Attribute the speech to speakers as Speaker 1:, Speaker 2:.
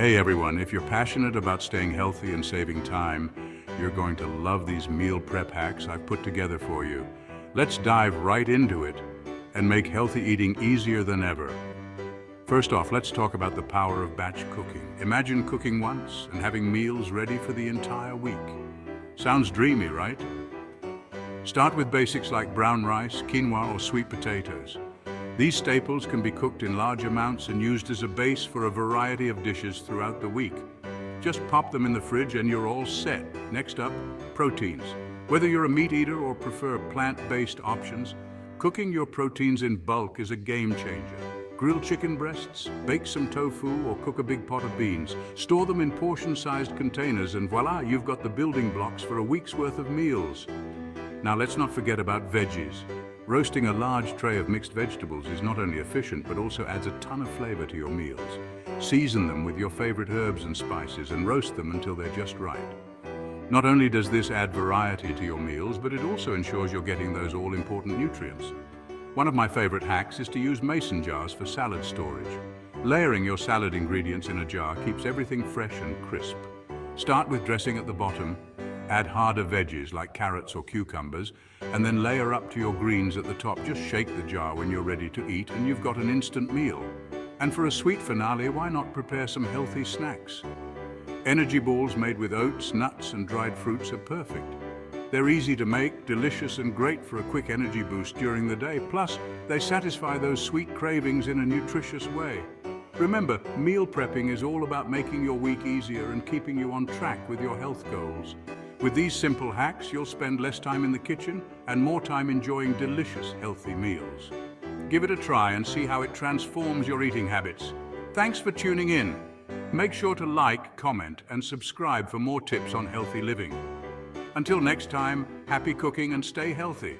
Speaker 1: Hey everyone, if you're passionate about staying healthy and saving time, you're going to love these meal prep hacks I've put together for you. Let's dive right into it and make healthy eating easier than ever. First off, let's talk about the power of batch cooking. Imagine cooking once and having meals ready for the entire week. Sounds dreamy, right? Start with basics like brown rice, quinoa, or sweet potatoes. These staples can be cooked in large amounts and used as a base for a variety of dishes throughout the week. Just pop them in the fridge and you're all set. Next up, proteins. Whether you're a meat eater or prefer plant-based options, cooking your proteins in bulk is a game changer. Grill chicken breasts, bake some tofu, or cook a big pot of beans. Store them in portion-sized containers and voila, you've got the building blocks for a week's worth of meals. Now let's not forget about veggies. Roasting a large tray of mixed vegetables is not only efficient but also adds a ton of flavor to your meals. Season them with your favorite herbs and spices and roast them until they're just right. Not only does this add variety to your meals, but it also ensures you're getting those all-important nutrients. One of my favorite hacks is to use mason jars for salad storage. Layering your salad ingredients in a jar keeps everything fresh and crisp. Start with dressing at the bottom, add harder veggies like carrots or cucumbers, and then layer up to your greens at the top. Just shake the jar when you're ready to eat and you've got an instant meal. And for a sweet finale, why not prepare some healthy snacks? Energy balls made with oats, nuts, and dried fruits are perfect. They're easy to make, delicious, and great for a quick energy boost during the day. Plus, they satisfy those sweet cravings in a nutritious way. Remember, meal prepping is all about making your week easier and keeping you on track with your health goals. With these simple hacks, you'll spend less time in the kitchen and more time enjoying delicious, healthy meals. Give it a try and see how it transforms your eating habits. Thanks for tuning in. Make sure to like, comment, and subscribe for more tips on healthy living. Until next time, happy cooking and stay healthy.